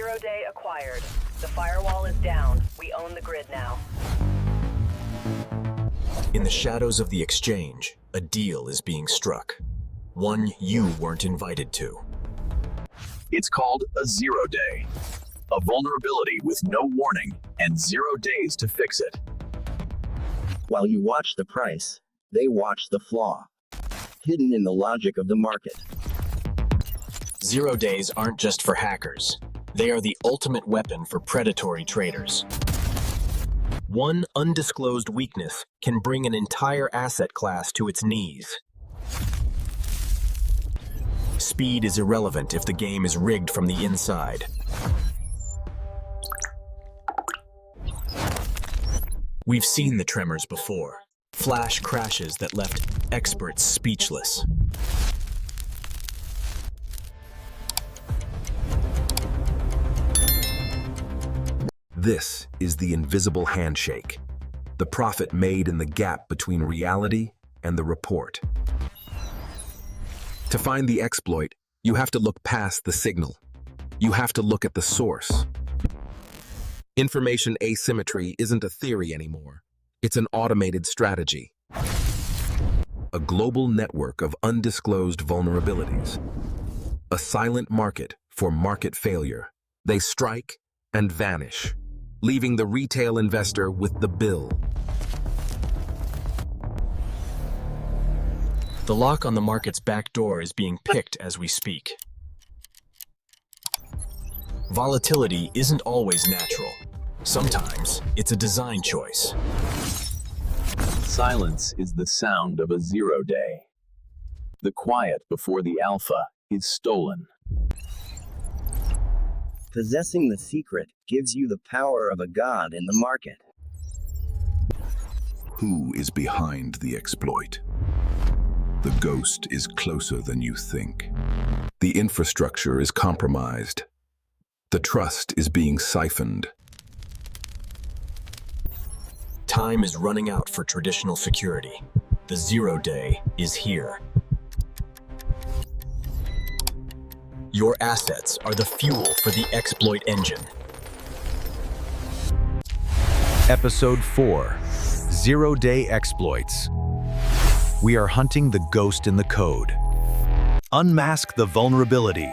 Zero-day acquired. The firewall is down. We own the grid now. In the shadows of the exchange, a deal is being struck. One you weren't invited to. It's called a zero-day. A vulnerability with no warning and 0 days to fix it. While you watch the price, they watch the flaw, hidden in the logic of the market. 0 days aren't just for hackers. They are the ultimate weapon for predatory traders. One undisclosed weakness can bring an entire asset class to its knees. Speed is irrelevant if the game is rigged from the inside. We've seen the tremors before. Flash crashes that left experts speechless. This is the invisible handshake, the profit made in the gap between reality and the report. To find the exploit, you have to look past the signal. You have to look at the source. Information asymmetry isn't a theory anymore. It's an automated strategy. A global network of undisclosed vulnerabilities. A silent market for market failure. They strike and vanish, leaving the retail investor with the bill. The lock on the market's back door is being picked as we speak. Volatility isn't always natural. Sometimes it's a design choice. Silence is the sound of a zero-day. The quiet before the alpha is stolen. Possessing the secret gives you the power of a god in the market. Who is behind the exploit? The ghost is closer than you think. The infrastructure is compromised. The trust is being siphoned. Time is running out for traditional security. The 0 day is here. Your assets are the fuel for the exploit engine. Episode 4, 0-Day Exploits. We are hunting the ghost in the code. Unmask the vulnerability.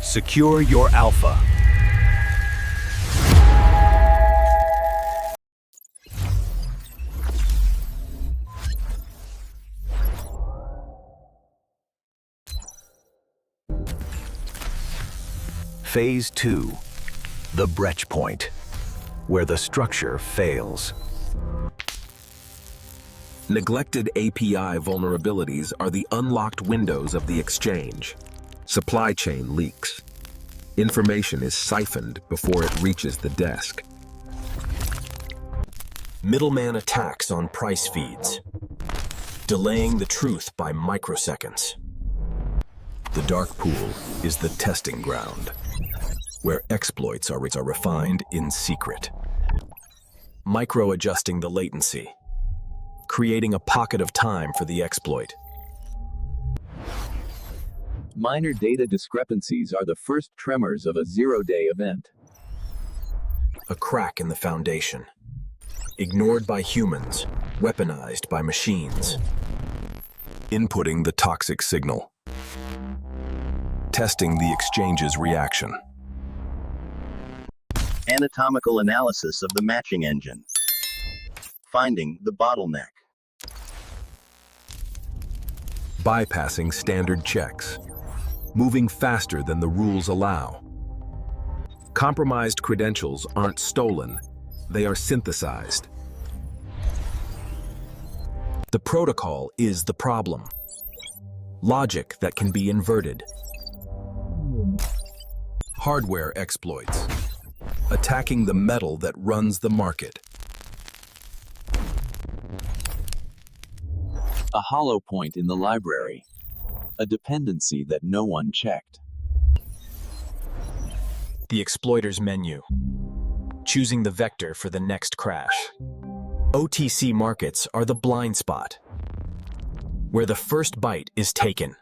Secure your alpha. Phase 2, the breach point, where the structure fails. Neglected API vulnerabilities are the unlocked windows of the exchange. Supply chain leaks. Information is siphoned before it reaches the desk. Middleman attacks on price feeds, delaying the truth by microseconds. The dark pool is the testing ground, where exploits are refined in secret. Micro-adjusting the latency, creating a pocket of time for the exploit. Minor data discrepancies are the first tremors of a zero-day event. A crack in the foundation, ignored by humans, weaponized by machines. Inputting the toxic signal. Testing the exchange's reaction. Anatomical analysis of the matching engine. Finding the bottleneck. Bypassing standard checks. Moving faster than the rules allow. Compromised credentials aren't stolen, they are synthesized. The protocol is the problem. Logic that can be inverted. Hardware exploits. Attacking the metal that runs the market. A hollow point in the library. A dependency that no one checked. The exploiter's menu. Choosing the vector for the next crash. OTC markets are the blind spot, where the first bite is taken.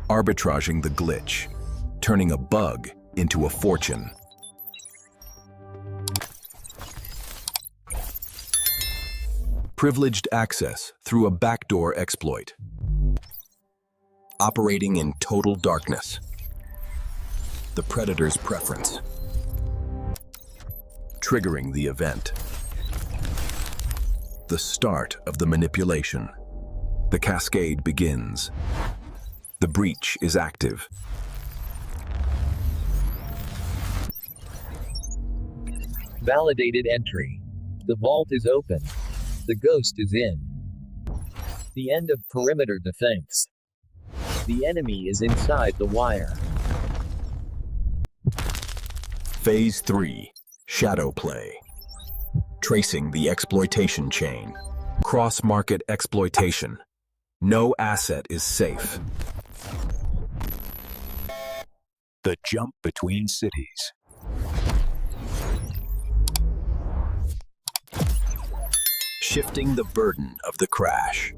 Arbitraging the glitch. turning a bug into a fortune. Privileged access through a backdoor exploit. Operating in total darkness. The predator's preference. Triggering the event. The start of the manipulation. The cascade begins. The breach is active. Validated entry. The vault is open. The ghost is in. The end of perimeter defense. The enemy is inside the wire. Phase 3. Shadow play. Tracing the exploitation chain. Cross-market exploitation. No asset is safe. The jump between cities. Shifting the burden of the crash.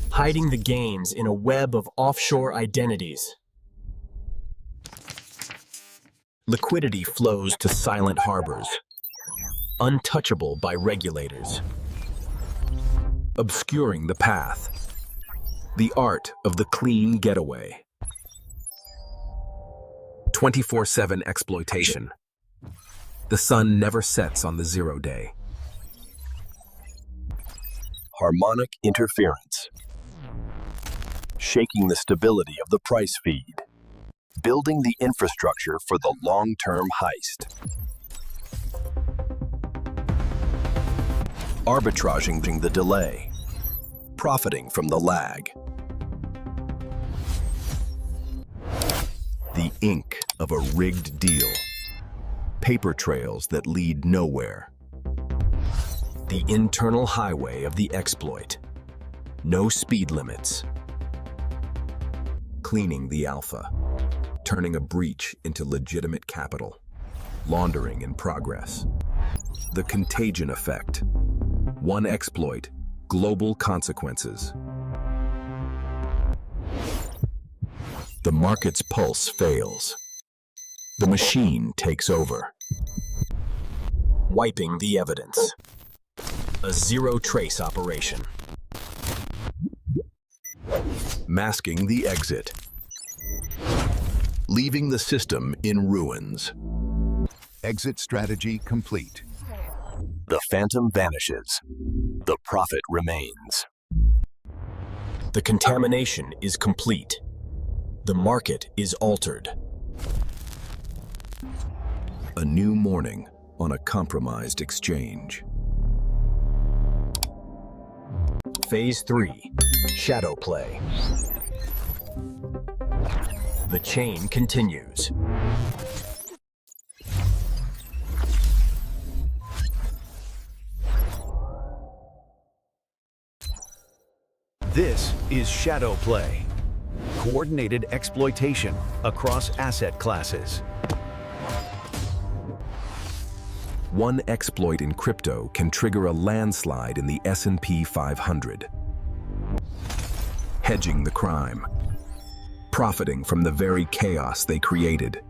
Hiding the gains in a web of offshore identities. Liquidity flows to silent harbors, untouchable by regulators. Obscuring the path. The art of the clean getaway. 24/7 exploitation. The sun never sets on the 0 day. Harmonic interference. Shaking the stability of the price feed. Building the infrastructure for the long-term heist. Arbitraging the delay. Profiting from the lag. The ink of a rigged deal. Paper trails that lead nowhere. The internal highway of the exploit. No speed limits. Cleaning the alpha. Turning a breach into legitimate capital. Laundering in progress. The contagion effect. One exploit, global consequences. The market's pulse fails. The machine takes over. Wiping the evidence. A zero-trace operation. Masking the exit. Leaving the system in ruins. Exit strategy complete. The phantom vanishes. The profit remains. The contamination is complete. The market is altered. A new morning on a compromised exchange. Phase 3. Shadow play. The chain continues. This is shadow play. Coordinated exploitation across asset classes. One exploit in crypto can trigger a landslide in the S&P 500. Hedging the crime. Profiting from the very chaos they created.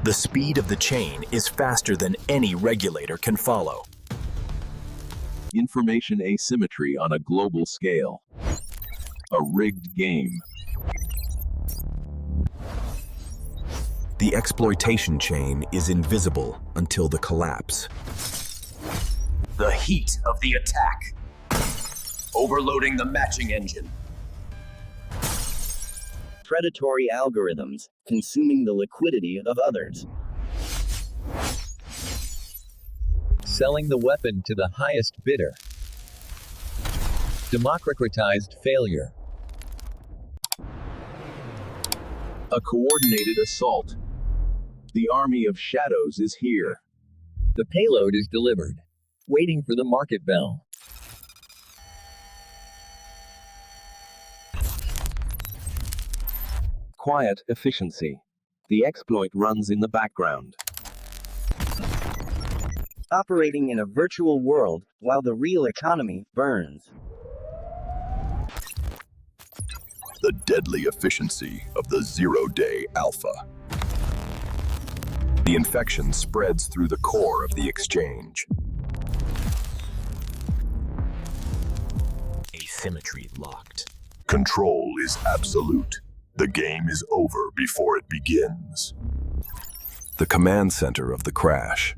The speed of the chain is faster than any regulator can follow. Information asymmetry on a global scale. A rigged game. The exploitation chain is invisible until the collapse. The heat of the attack. Overloading the matching engine. Predatory algorithms, consuming the liquidity of others. Selling the weapon to the highest bidder. Democratized failure. A coordinated assault. The army of shadows is here. The payload is delivered. Waiting for the market bell. Quiet efficiency. The exploit runs in the background. operating in a virtual world while the real economy burns. The deadly efficiency of the zero-day alpha. The infection spreads through the core of the exchange. Asymmetry locked. Control is absolute. The game is over before it begins. The command center of the crash.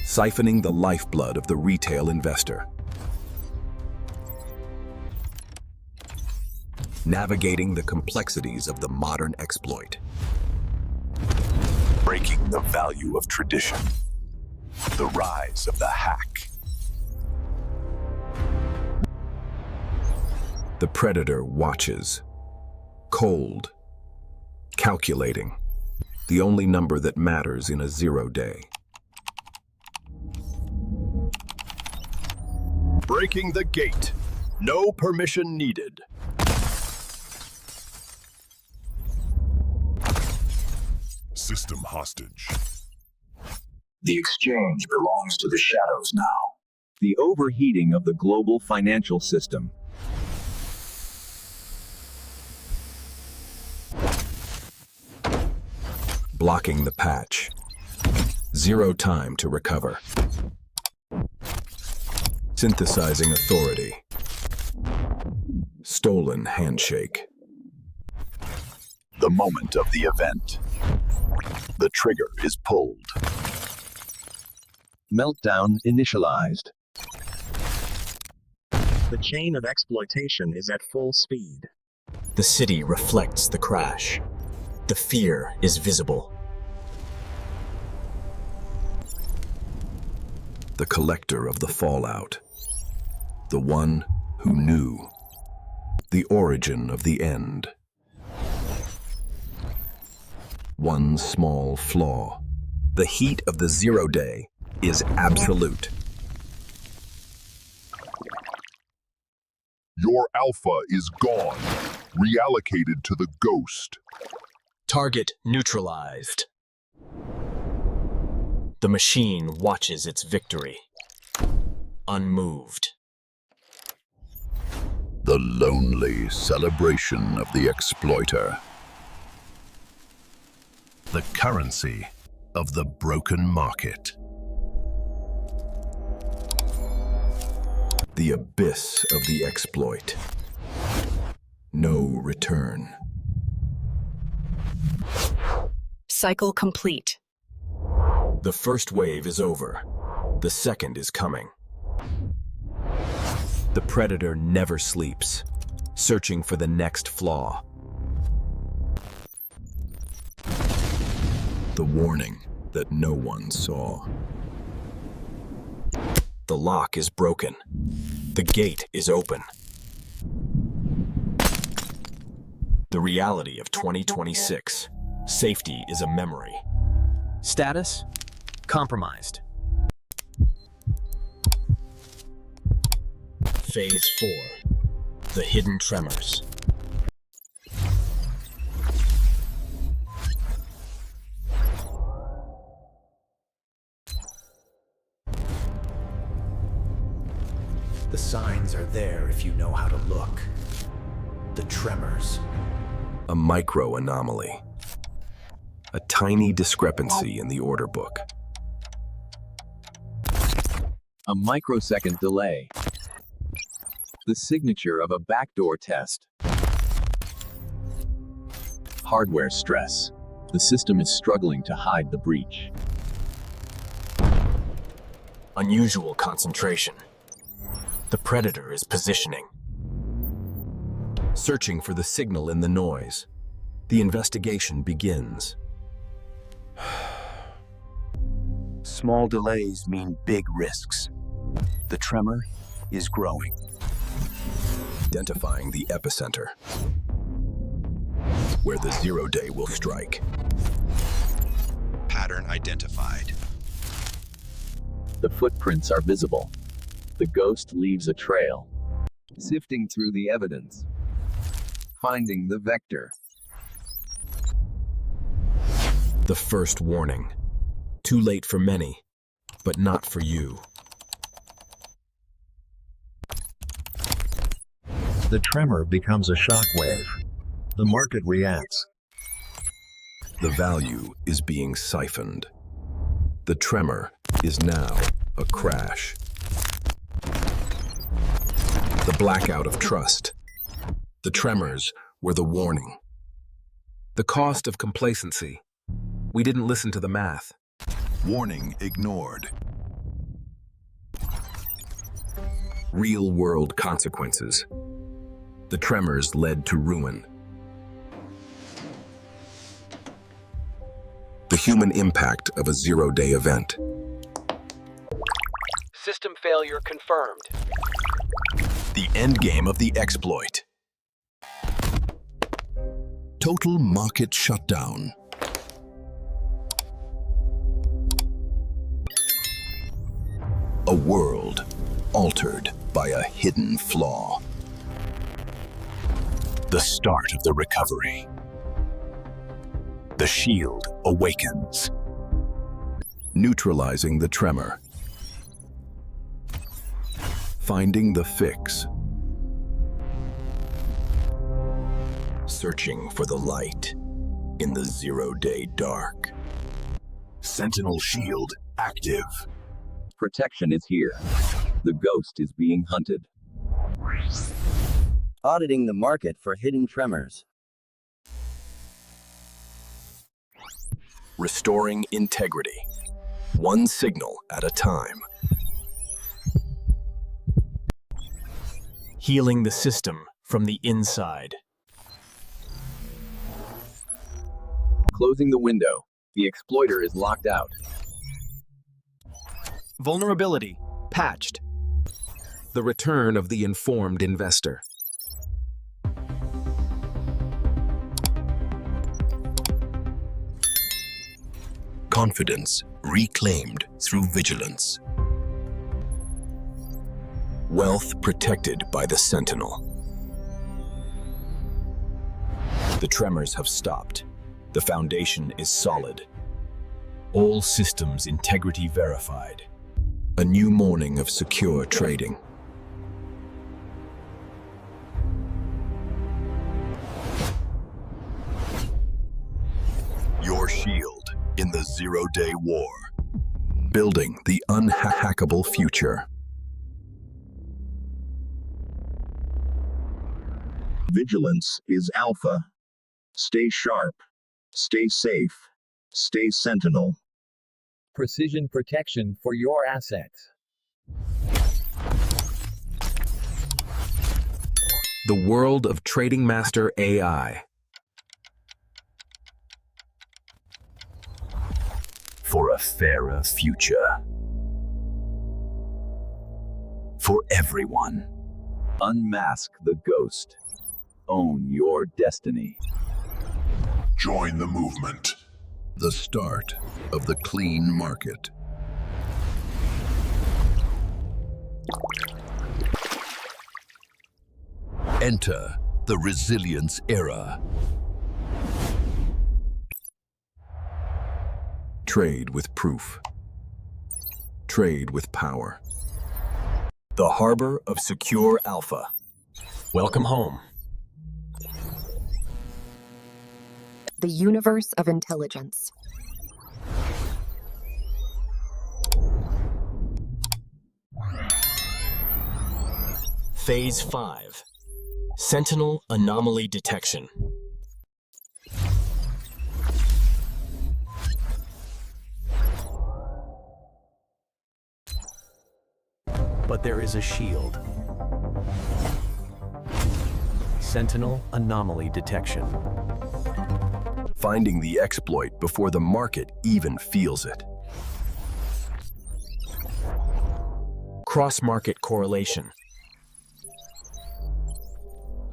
Siphoning the lifeblood of the retail investor. Navigating the complexities of the modern exploit. Breaking the value of tradition. The rise of the hack. The predator watches. Cold. Calculating. The only number that matters in a zero day. Breaking the gate. No permission needed. System hostage. The exchange belongs to the shadows now. The overheating of the global financial system. Blocking the patch. Zero time to recover. Synthesizing authority. Stolen handshake. The moment of the event. The trigger is pulled. Meltdown initialized. The chain of exploitation is at full speed. The city reflects the crash. The fear is visible. The collector of the fallout. The one who knew. The origin of the end. One small flaw. The heat of the zero day is absolute. Your alpha is gone. Reallocated to the ghost. Target neutralized. The machine watches its victory. Unmoved. The lonely celebration of the exploiter. The currency of the broken market. The abyss of the exploit. No return. Cycle complete. The first wave is over. The second is coming. The predator never sleeps, searching for the next flaw. The warning that no one saw. The lock is broken. The gate is open. The reality of 2026. Safety is a memory. Status? Compromised. Phase 4. The hidden tremors. The signs are there if you know how to look. The tremors. A micro anomaly. A tiny discrepancy in the order book. A microsecond delay. The signature of a backdoor test. Hardware stress. The system is struggling to hide the breach. Unusual concentration. The predator is positioning. Searching for the signal in the noise. The investigation begins. Small delays mean big risks. The tremor is growing. Identifying the epicenter, where the zero day will strike. Pattern identified. The footprints are visible. The ghost leaves a trail. Sifting through the evidence. Finding the vector. The first warning. Too late for many, but not for you. The tremor becomes a shockwave. The market reacts. The value is being siphoned. The tremor is now a crash. The blackout of trust. The tremors were the warning. The cost of complacency. We didn't listen to the math. Warning ignored. Real-world consequences. The tremors led to ruin. The human impact of a zero-day event. System failure confirmed. The endgame of the exploit. Total market shutdown. A world altered by a hidden flaw. The start of the recovery. The shield awakens, neutralizing the tremor. Finding the fix. Searching for the light in the zero-day dark. Sentinel shield active. Protection is here. The ghost is being hunted. Auditing the market for hidden tremors. Restoring integrity. One signal at a time. Healing the system from the inside. Closing the window. The exploiter is locked out. Vulnerability patched. The return of the informed investor. Confidence reclaimed through vigilance. Wealth protected by the Sentinel. The tremors have stopped. The foundation is solid. All systems integrity verified. A new morning of secure trading. Your shield in the zero-day war. Building the unhackable future. Vigilance is alpha. Stay sharp. Stay safe. Stay Sentinel. Precision protection for your assets. The world of TradingMaster AI. For a fairer future. For everyone. Unmask the ghost. Own your destiny. Join the movement. The start of the clean market. Enter the resilience era. Trade with proof. Trade with power. The harbor of secure alpha. Welcome home. The universe of intelligence. Phase 5. Sentinel anomaly detection. But there is a shield. Sentinel anomaly detection. Finding the exploit before the market even feels it. Cross-market correlation.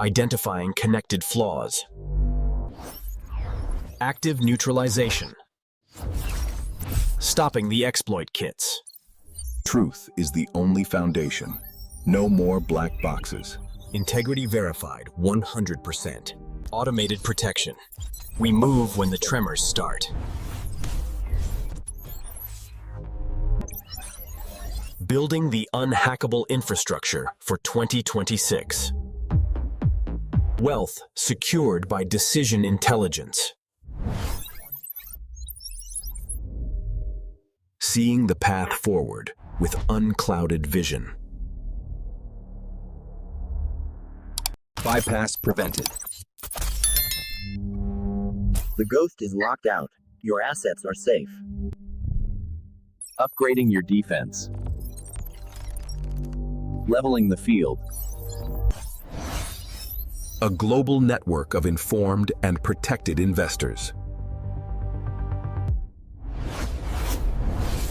Identifying connected flaws. Active neutralization. Stopping the exploit kits. Truth is the only foundation. No more black boxes. Integrity verified 100%. Automated protection. We move when the tremors start. Building the unhackable infrastructure for 2026. Wealth secured by decision intelligence. Seeing the path forward with unclouded vision. Bypass prevented. The ghost is locked out. Your assets are safe. Upgrading your defense. Leveling the field. A global network of informed and protected investors.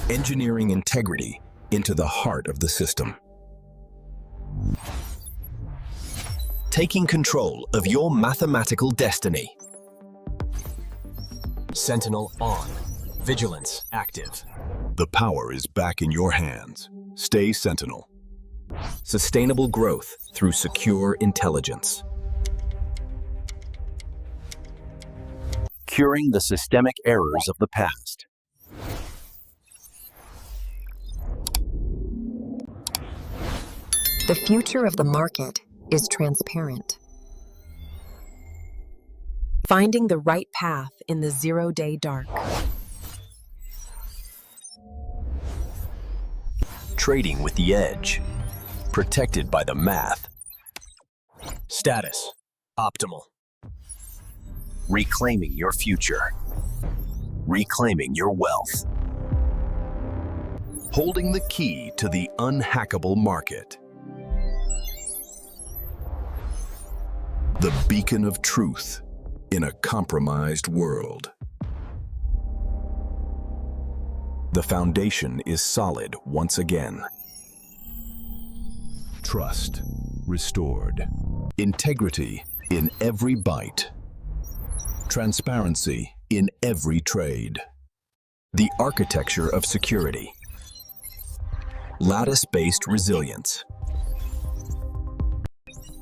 Engineering integrity into the heart of the system. Taking control of your mathematical destiny. Sentinel on. Vigilance active. The power is back in your hands. Stay Sentinel. Sustainable growth through secure intelligence. Curing the systemic errors of the past. The future of the market is transparent. Finding the right path in the zero-day dark. Trading with the edge. Protected by the math. Status optimal. Reclaiming your future. Reclaiming your wealth. Holding the key to the unhackable market. The beacon of truth in a compromised world. The foundation is solid once again. Trust restored. Integrity in every byte. Transparency in every trade. The architecture of security. Lattice-based resilience.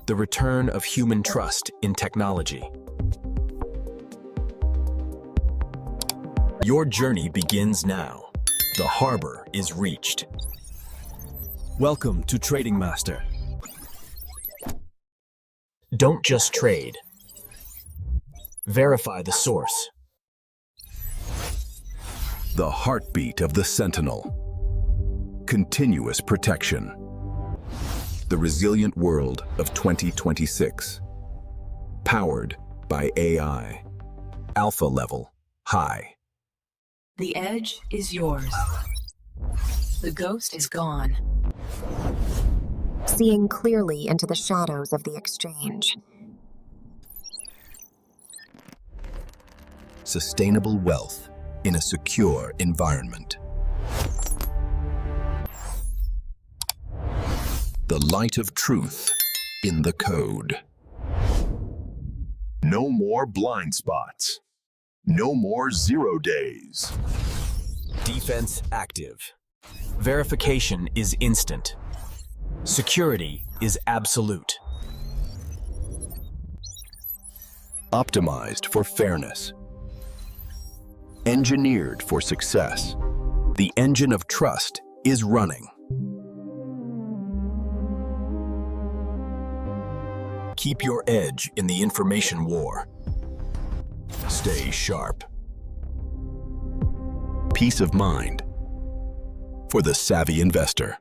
The return of human trust in technology. Your journey begins now. The harbor is reached. Welcome to TradingMaster. Don't just trade. Verify the source. The heartbeat of the Sentinel. Continuous protection. The resilient world of 2026. Powered by AI. Alpha level high. The edge is yours. The ghost is gone. Seeing clearly into the shadows of the exchange. Sustainable wealth in a secure environment. The light of truth in the code. No more blind spots. No more 0 days. Defense active. Verification is instant. Security is absolute. Optimized for fairness. Engineered for success. The engine of trust is running. Keep your edge in the information war. Stay sharp. Peace of mind for the savvy investor.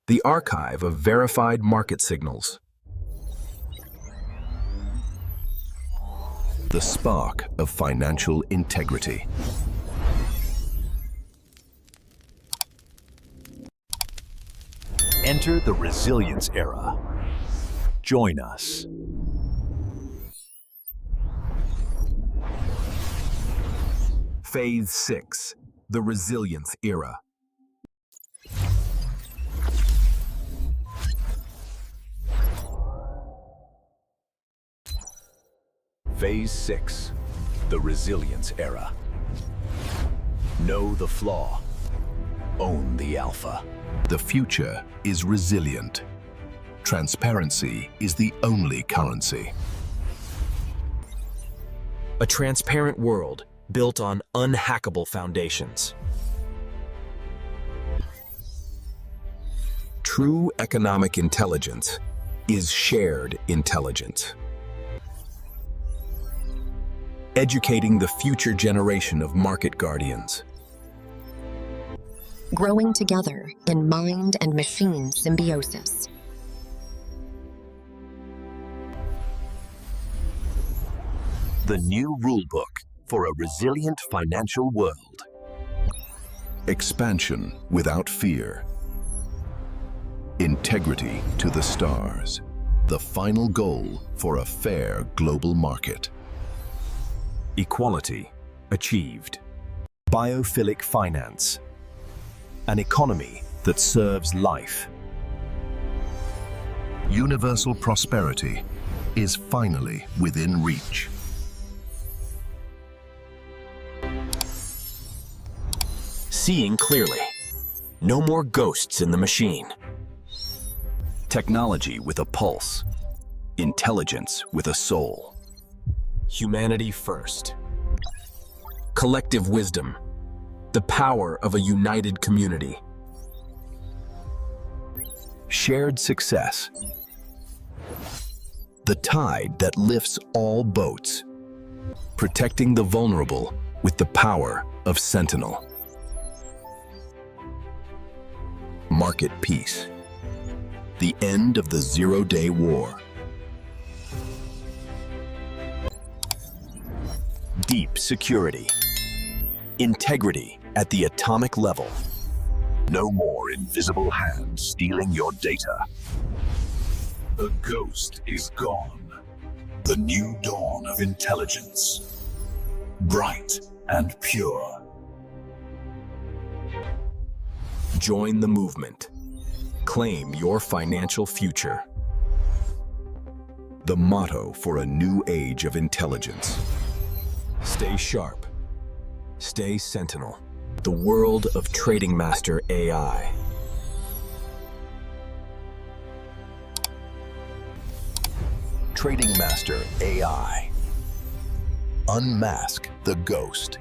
The archive of verified market signals. The spark of financial integrity. Enter the resilience era. Join us. Phase 6, the resilience era. Phase 6, the resilience era. Know the flaw. Own the alpha. The future is resilient. Transparency is the only currency. A transparent world built on unhackable foundations. True economic intelligence is shared intelligence. Educating the future generation of market guardians. Growing together in mind and machine symbiosis. The new rulebook for a resilient financial world. Expansion without fear. Integrity to the stars. The final goal for a fair global market. Equality achieved. Biophilic finance. An economy that serves life. Universal prosperity is finally within reach. Seeing clearly. No more ghosts in the machine. Technology with a pulse. Intelligence with a soul. Humanity first. Collective wisdom. The power of a united community. Shared success. The tide that lifts all boats. Protecting the vulnerable with the power of Sentinel. Market peace. The end of the zero-day war. Deep security. Integrity at the atomic level. No more invisible hands stealing your data. The ghost is gone. The new dawn of intelligence. Bright and pure. Join the movement. Claim your financial future. The motto for a new age of intelligence. Stay sharp. Stay Sentinel. The world of TradingMaster AI. TradingMaster AI. Unmask the ghost.